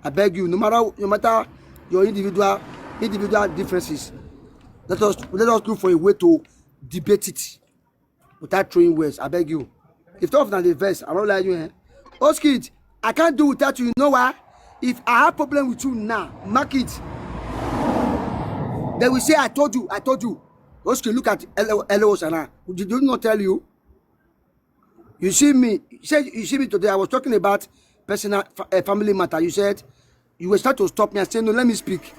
I beg you, no matter your individual differences, let us look for a way to debate it without throwing words. I beg you. If tough than the verse, I won't lie you. Oskid, I can't do without you. You know why? If I have problem with you now, mark it. They will say, I told you. Oskid, look at Eloghosa now. Did you not tell you? You see me today. I was talking about personal family matter. You said you were start to stop me and say, no, let me speak.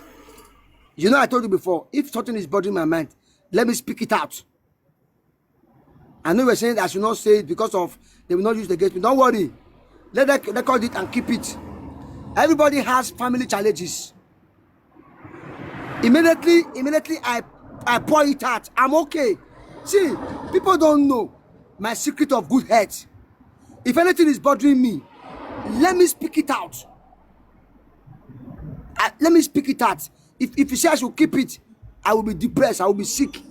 You know, I told you before, if something is bothering my mind, let me speak it out. I know you were saying I should not say it because of they will not use the against me. Don't worry. Let them record it and keep it. Everybody has family challenges. Immediately I pour it out. I'm okay. See, people don't know my secret of good health. If anything is bothering me, let me speak it out. Let me speak it out. If you say I should keep it, I will be depressed. I will be sick.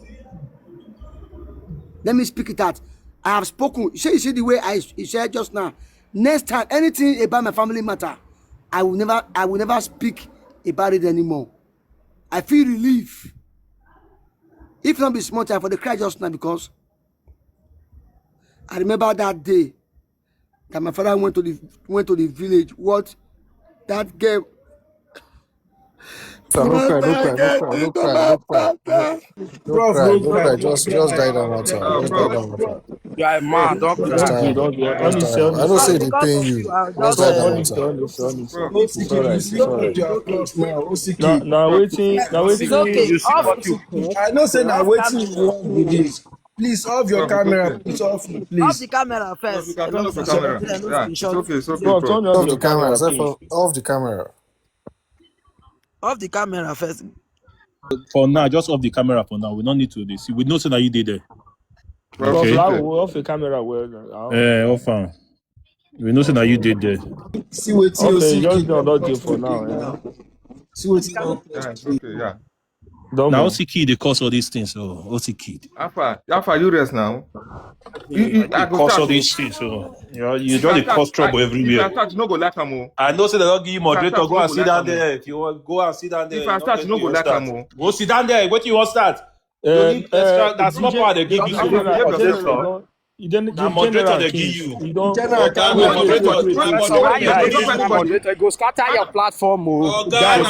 Let me speak it out. I have spoken. You see the way I said just now. Next time, anything about my family matter, I will never speak about it anymore. I feel relief. If not be small time for the cry just now, because I remember that day that my father went to the village. What that girl. No cry. Just die that matter. Just die that matter. Yeah, man, don't cry. Just die. I don't say they paying you. Just die that matter. Now waiting. I know say now waiting you want with this. Please off your camera. Please off the camera first. Turn off the camera. Yeah, it's okay, Bro, bro. turn Off your the camera. please. Off the camera. Off the camera first. For now, just off the camera for now. We don't need to see. We know so that you did it. Okay. Off the camera. Off. We know so that you did it. See what you Okay, see. just don't do for now. Yeah. See what you Yeah, it's okay, yeah. Now, OC Kid, they cause all these things. So, OC Kid. Alpha, you rest now. They cause all these things. So, you just cause trouble everywhere. I know, so they don't give you moderator. Go and sit down there. If you want, go and sit down there. If I start, you no go like am. Go sit down there. What do you want start? You need extra. That's not part they give you. So, the moderator they give you. You don't. Moderator go scatter your platform. I'm very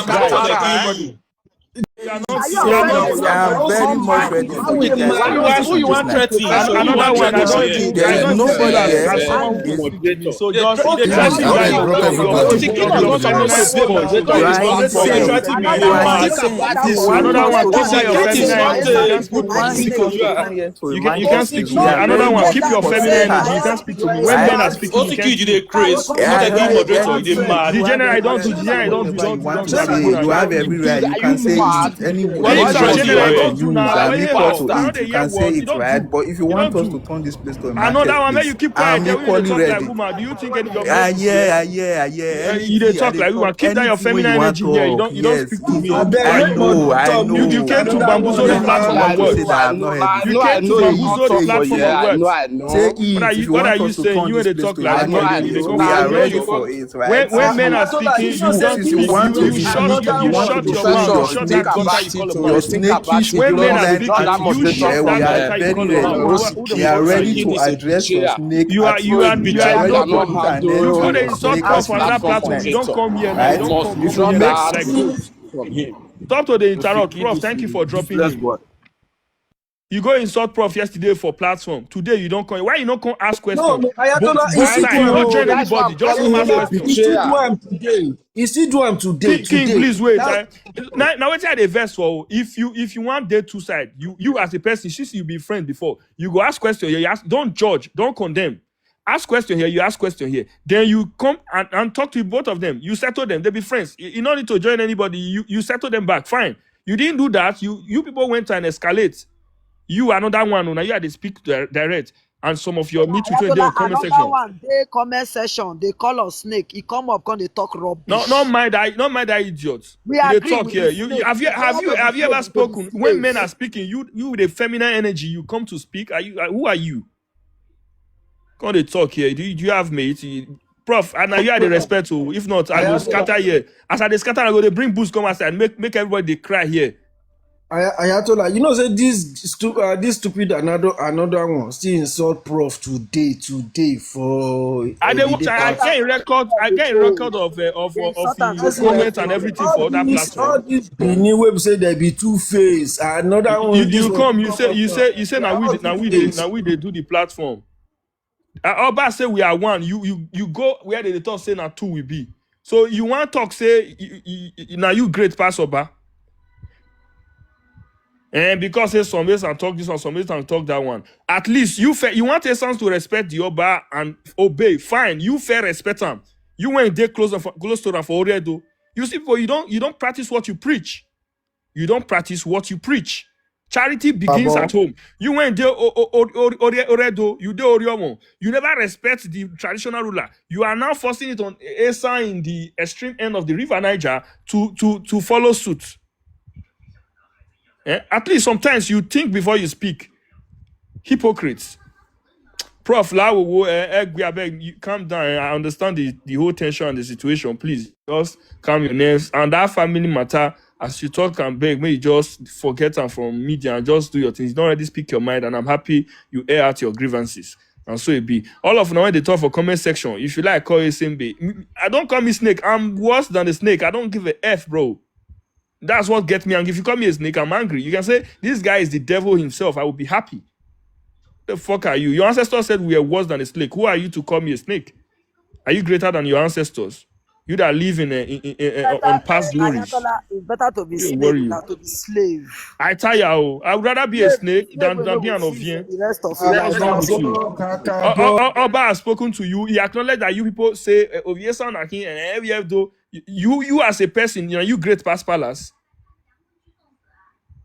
much ready for you guys. Who you want threatening? Another one. I don't even. There is nobody here. So just another one. You can speak to me. Another one. Keep your feminine energy. You can speak to me. When men are speaking, OC Kid, you dey craze. The general, I don't do. You have every right. You can say it. Anyone Well, you can say it, right? But if you want us to turn this place to a another one, marketplace, you keep quiet. I'm equally ready. Do you think any of You they talk like woman? Keep that your feminine energy here. You don't speak to me. I know. You came to bamboozle the platform and what? You came to bamboozle the platform and what? What are you saying? You and they talk like we are ready for it, right? When men are speaking, you don't speak. You shut your mouth. Shut that gutter you call your about. snakish When men are attitude, speaking, you shut we that are gutter you very call about. ready. We are ready to address your snake. You are You go to insult us on that platform. You don't come here now. You don't come here like this. Stop to the interrupt. Prof, thank you for dropping me. You go insult Prof yesterday for platform. Today you don't come. Why you don't come ask questions? No, Ayatollah, don't join anybody. Just come ask questions. He still do him today. King, please wait. Now wait till the verse for if you want day two side, you as a person, since you be friend before, you go ask question here. You ask, don't judge, don't condemn. Ask question here, you ask question here. Then you come and talk to both of them. You settle them. They be friends. You don't need to join anybody. You settle them back. Fine. You didn't do that. You people went and escalate. You another one. Now you had to speak direct. And some of your meet between them comment section. One day comment section. They call us snake. He come up, they talk rubbish. Not mind that idiot. We they agree talk here. Have you ever spoken when men are speaking? You with a feminine energy. You come to speak. Who are you? Come they talk here. Do you have mates? Prof, and now you are the respect to. If not, I go scatter here. As I dey scatter, I go they bring boost come outside, make everybody dey cry here. Ayatola, you know, say this stupid another one still insult prof today for I get a record. I get a record of his comments and everything for that all platform. this Benin wey be say there be two-face. Another one. You come. You say now we they do the platform. Oba say we are one. You go where they talk say now two we be. So you want talk say now you great pass Oba. And because say some ways and talk this one, some ways and talk that one. At least you want Essence to respect the Oba and obey. Fine, you fair respect them. You went there close to them for Oredo. You see, people, you don't practice what you preach. You don't practice what you preach. Charity begins at home. You went there Oredo, you do Oriomo. You never respect the traditional ruler. You are now forcing it on Esa in the extreme end of the River Niger to follow suit. At least sometimes you think before you speak. Hypocrites. Prof, you calm down. I understand the whole tension and the situation. Please, just calm your nerves. And that family matter, as you talk and beg, may you just forget them from media and just do your things. Don't already speak your mind, and I'm happy you air out your grievances. And so it be. All of now when they talk for comment section, if you like, call it same day. I don't call me snake. I'm worse than the snake. I don't give a F, bro. That's what gets me angry. If you call me a snake, I'm angry. You can say, this guy is the devil himself. I will be happy. The fuck are you? Your ancestors said we are worse than a snake. Who are you to call me a snake? Are you greater than your ancestors? You that live on past glories. It's better to be snake than to be slave. I tell you, I would rather be a snake than be an ovien. The rest of Oba has spoken to you. He acknowledged that you people say ovien sound like him, and every though you as a person, you great past palace.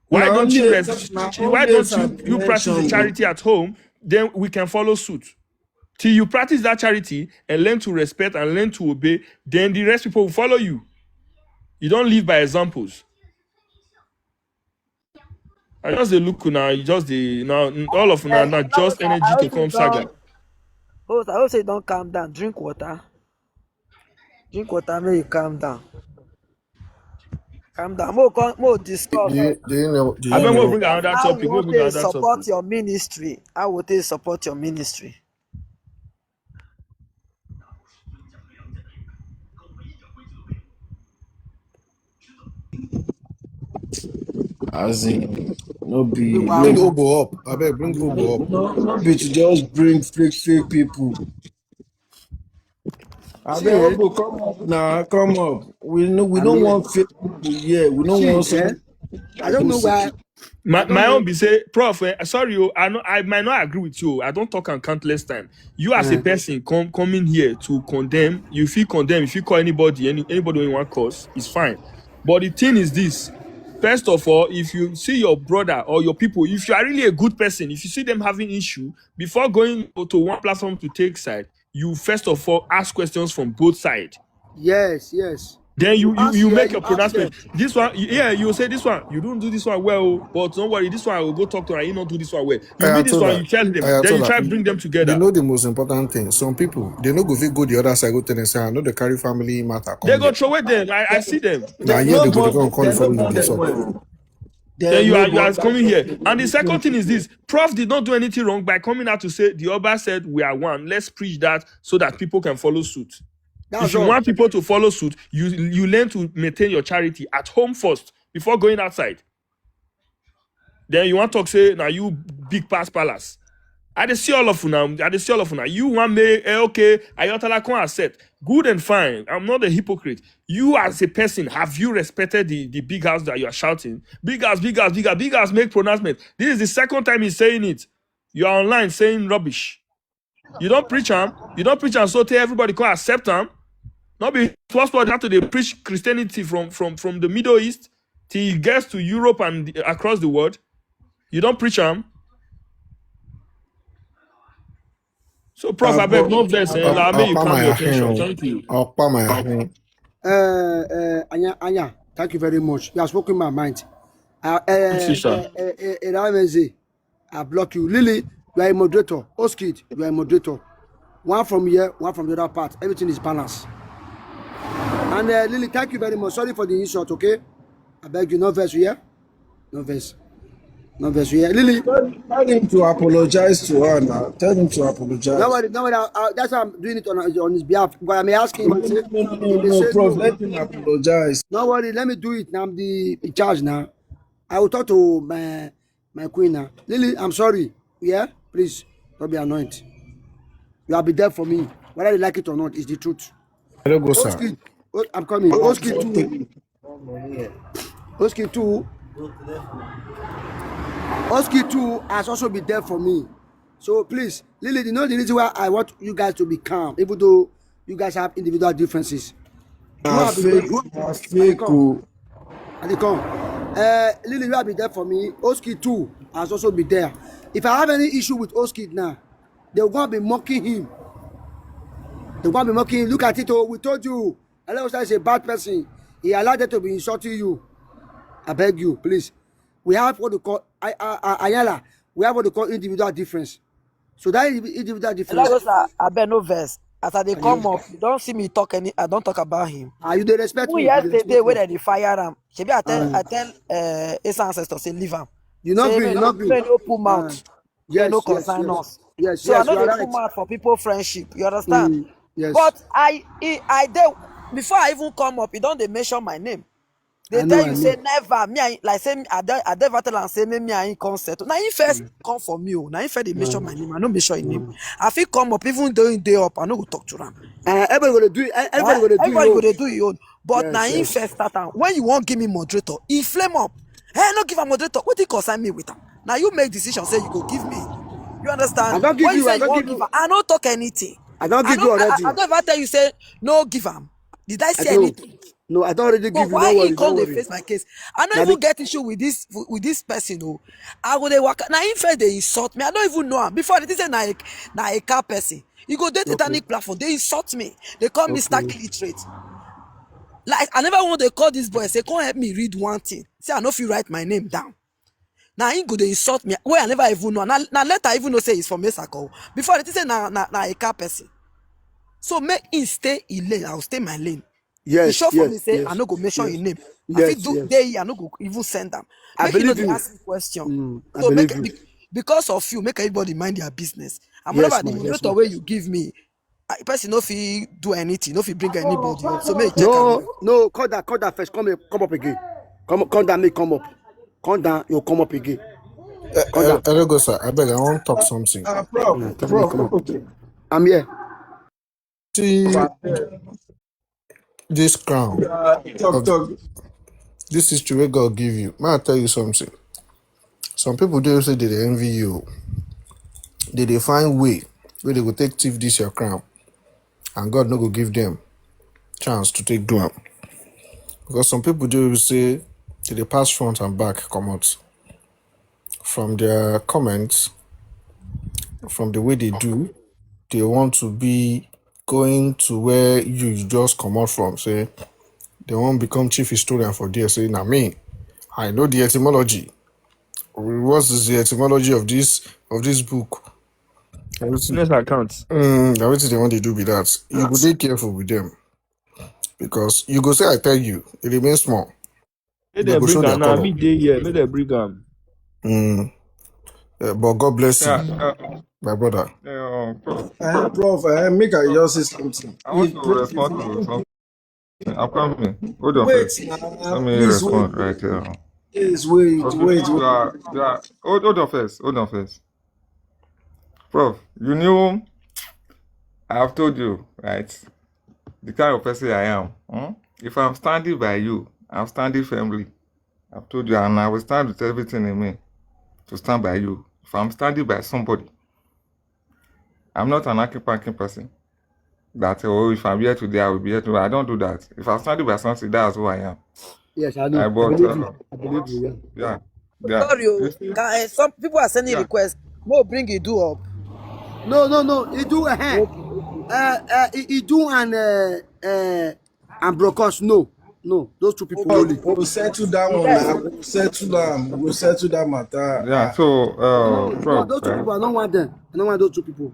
Why don't you practice the charity at home? Then we can follow suit. Till you practice that charity and learn to respect and learn to obey, then the rest people will follow you. You don't live by examples. I just look now. You just all of now just energy to come saga. I hope say don't calm down. Drink water. Drink water, may you calm down. Calm down. More discuss. Do you know? I mean, we'll bring another topic. We'll bring another support topic. your ministry. How would they support your ministry? As in, no be Bring Obo up. I beg, bring Obo up. no be to just bring fake people. I beg Obo, come up now, come up. We don't want fake people here. We don't want some. I don't know why. My own be say, Prof, sorry, I might not agree with you. I don't talk on countless time. You as a person coming here to condemn, you feel condemned, if you call anybody when you want cause, it's fine. But the thing is this. First of all, if you see your brother or your people, if you are really a good person, if you see them having issue, before going to one platform to take side, you first of all ask questions from both sides. Yes. Then you make your pronouncement. This one, you say this one, you don't do this one well, but don't worry, this one I will go talk to her, you not do this one well. You meet this one, you tell them, then you try to bring them together. You know the most important thing. Some people, they no go the other side, go tell them, say, I know they carry family matter. They go throw away them. I see them. Now here they go to call the family this up. Then you are coming here. And the second thing is this. Prof did not do anything wrong by coming out to say, the Oba said, we are one. Let's preach that so that people can follow suit. If you want people to follow suit, you learn to maintain your charity at home first before going outside. Then you want to talk, say, now you big past palace. I dey see all of you now. You want me, okay, Ayatollah can accept. Good and fine. I'm not a hypocrite. You as a person, have you respected the big house that you are shouting? Big house, make pronouncement. This is the second time he's saying it. You are online saying rubbish. You don't preach them. So tell everybody can accept them. Not be first one after they preach Christianity from the Middle East till it gets to Europe and across the world. You don't preach them. So, Prof, I beg no bless. Allow me you calm your attention. Thank you. Anya, thank you very much. You have spoken my mind. I block you. Lily, you are a moderator. Oskid, you are a moderator. One from here, one from the other part. Everything is balanced. And Lily, thank you very much. Sorry for the insult, okay? I beg you, no verse here. No verse. No verse here. Lily. Tell him to apologize to her now. Tell him to apologize. Nobody, that's why I'm doing it on his behalf. But I may ask him. No, Prof, let him apologize. No worry, let me do it. Now I'm the in charge now. I will talk to my queen now. Lily, I'm sorry. Yeah? Please, don't be annoyed. You will be there for me. Whether you like it or not, it's the truth. Eloghosa. Oski, I'm coming. Oski 2. Oski 2. Oski 2 has also been there for me. So please, Lily, you know the reason why I want you guys to be calm, even though you guys have individual differences. Fake. Lily, you have been there for me. Oski 2 has also been there. If I have any issue with Oski now, they're going to be mocking him. They're going to be mocking him. Look at it. Oh, we told you. Eloghosa is a bad person. He allowed them to be insulting you. I beg you, please. We have what they call Ayala. We have what they call individual difference. So that individual difference. Eloghosa, I bet no verse. As they come up, you don't see me talk any. I don't talk about him. You they respect me? Yesterday when they fire him, maybe I tell his ancestors say leave him. You not agree? You not agree? No put mouth. Yes, no concern us. Yes, so yes, I know they right. put mouth for people friendship. You understand? Yes. But I did before I even come up. You don't they mention my name. They tell you say never me. Like say I never tell and say me I ain't come settle. Now you first come for me. Now you first they mention my name. I no mention your name. I feel come up even though day up. I no go talk to them. Everybody gonna do it. Everybody gonna do your own. But now you first start out. When you won't give me moderator, he flame up. Hey, no give a moderator. What do you concern me with him? Now you make decision. Say you go give me. You understand? I don't give when you. Say I don't give you. I don't talk anything. I don't give you already. I don't ever tell you say no give him. Did I say anything? No, I don't already give you. Why No he come worry. to face my case? I don't even get issue with this person. Oh, I go they work. Now in fact they insult me. I don't even know him. Before they say na a car person. You go date Titanic platform. They insult me. They call me stark illiterate. Like I never want to call this boy say come help me read one thing. Say I know if you write my name down. Now he go they insult me. Where I never even know. Now later I even know say it's from Mesako. Before they say na a car person. So make him stay in lane. I'll stay my lane. Yes, sure for me say I no go mention your name. I fit do day I no go even send them. I believe you. Ask me question. I So believe you. because of you, make everybody mind their business. And whatever the moderator way you give me, person no fit do anything, no fit bring anybody up. So make check. No, call that first. Come up again. Come down, make come up. Come down, you'll come up again. Eloghosa, I beg, I want to talk something. Prof, okay. I'm here. See this crown. Talk. This history where God give you. May I tell you something? Some people do say they envy you. They find way where they go take thief this your crown. And God no go give them chance to take do am. Because some people do say they pass front and back come out. From their comments, from the way they do, they want to be going to where you just come out from. Say they won't become chief historian for there. Say, I mean, I know the etymology. What is the etymology of this book? Business accounts. Everything they want to do with that. You go be careful with them. Because you go say, I tell you, it remains small. May they bring am now. Me day here. May they bring am. But God bless you, my brother. Prof, make I just say something. I want to respond to something. I'm coming. Hold on. Wait, Let me respond right here. Please wait. Hold on first. Prof, you knew I have told you, right? The kind of person I am. If I'm standing by you, I'm standing firmly. I've told you, and I will stand with everything in me to stand by you. If I'm standing by somebody, I'm not an acting person. That if I'm here today, I will be here today. I don't do that. If I'm standing by something, that's who I am. Yes, I know. I believe you. Yeah. Sorry, some people are sending requests. No, bring it do up. No. He do he do and Brokos. No. Those two people only. We'll settle that one now. We'll settle that matter. Yeah. So, no, those two people. I don't want them. I don't want those two people.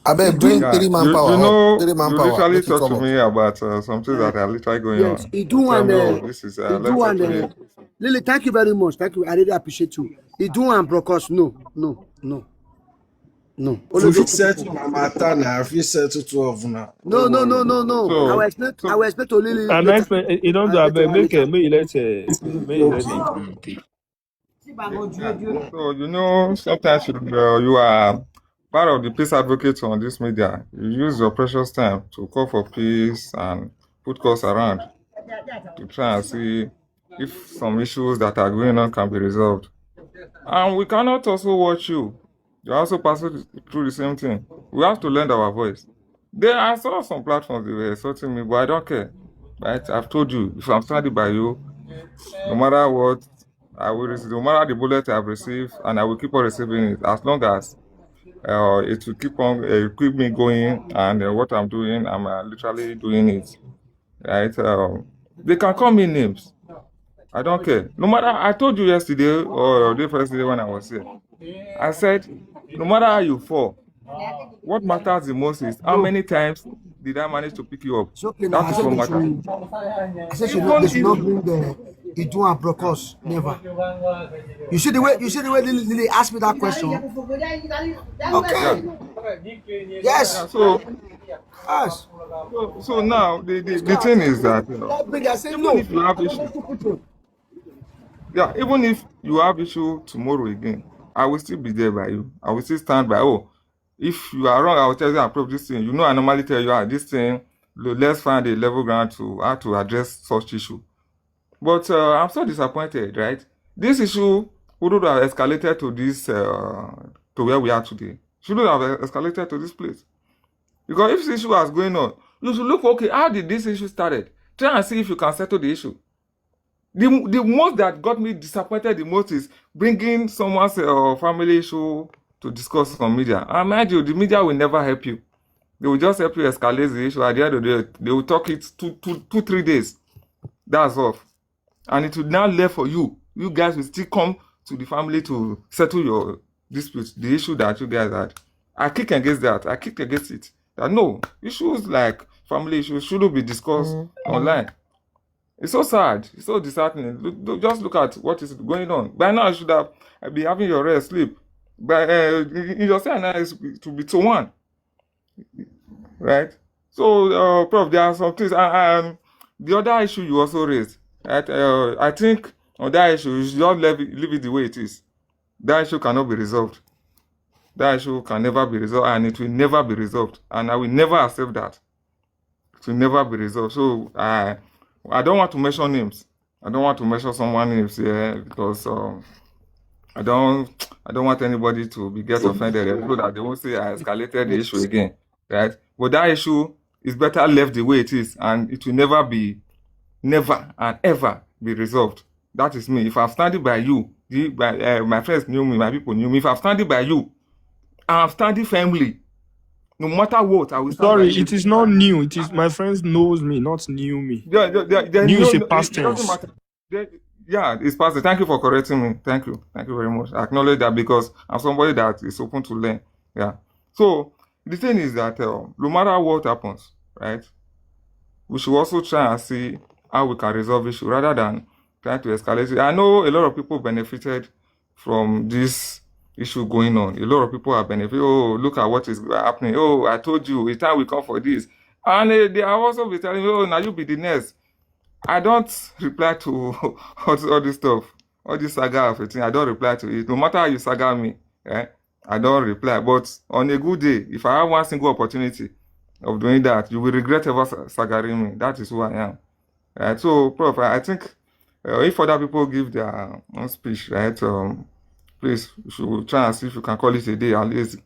I He beg, bring do. Yeah, 3-man you power up. know, 3-man you power. literally Make it talk come to up. me about some things that are literally going Yes, on. he You do tell and me, oh, this is he let's do and settle it. Lily. Thank you very much. Thank you. I really appreciate you. He do and Brokos. No, no, no, no. If Only we those fit two settle people. na matter now, if we settle 12 now, No, don't no, no, worry. no, no. I will So, explain. I so will explain to Lily And later. next, you don't I do will a explain to bit. her later. Make you let it. yeah. So sometimes you are part of the peace advocates on this media. You use your precious time to call for peace and put cause around to try and see if some issues that are going on can be resolved. And we cannot also watch you. You're also passing through the same thing. We have to lend our voice. I saw some platforms they were insulting me, but I don't care. Right? I've told you, if I'm standing by you, no matter what I will receive, no matter the bullet I've received, and I will keep on receiving it as long as it will keep me going, and what I'm doing, I'm literally doing it. Right? They can call me names. I don't care. No matter, I told you yesterday or the first day when I was here, I said, no matter how you fall, what matters the most is how No, many times did I manage to pick you up? it's okay now. That I is said what they matters. should. I said they Even should if not bring the Idu and Brokos. Never. You see the way. You see the way Lily asked me that question. yeah, Okay. Yes. yeah. So Yes. so now the thing is that That bring. I say even no. if you have I don't issue, want to put you. yeah, even if you have issue tomorrow again, I will still be there by you. I will still stand by. Oh, if you are wrong, I will tell you and prove this thing. I normally tell you, this thing. Let's find a level ground to how to address such issue. But I'm so disappointed, right? This issue wouldn't have escalated to this to where we are today. Shouldn't have escalated to this place. Because if this issue was going on, you should look, okay, how did this issue started? Try and see if you can settle the issue. The most that got me disappointed the most is bringing someone's family issue to discuss on media. And mind you, the media will never help you. They will just help you escalate the issue. At the end of the day, they will talk it 2-3 days. That's off. And it will now left for you. You guys will still come to the family to settle your dispute, the issue that you guys had. I kick against that. I kick against it. That no, issues like family issues shouldn't be discussed online. It's so sad. It's so disheartening. Just look at what is going on. By now, you should have be having your rest, sleep. But in your say now is to be to one, right? So, Prof, there are some things. The other issue you also raised, right? I think on that issue, you should just leave it the way it is. That issue cannot be resolved. That issue can never be resolved, and it will never be resolved. And I will never accept that. It will never be resolved. So I don't want to mention names. I don't want to mention someone's names here because I don't want anybody to get offended so that they won't say I escalated the issue again. Right? But that issue is better left the way it is, and it will never and ever be resolved. That is me. If I'm standing by you, my friends knew me, my people knew me. If I'm standing by you, I'm standing firmly. No matter what, I will stand by Sorry, you. it is not new. It is my friends knows me, not knew me. They New is a know, past it doesn't tense. matter. Yeah, it's past. Thank you for correcting me. Thank you very much. I acknowledge that because I'm somebody that is open to learn. Yeah. So the thing is that no matter what happens, right, we should also try and see how we can resolve issue rather than trying to escalate it. I know a lot of people benefited from this issue going on. A lot of people are benefiting. Oh, look at what is happening. Oh, I told you, it's time we come for this. And they are also be telling me, oh, now you be the next. I don't reply to all this stuff, all this saga of a thing. I don't reply to it. No matter how you saga me, I don't reply. But on a good day, if I have one single opportunity of doing that, you will regret ever sagaring me. That is who I am. Right? So, Prof, I think if other people give their own speech, right, please, you should try and see if you can call it a day at least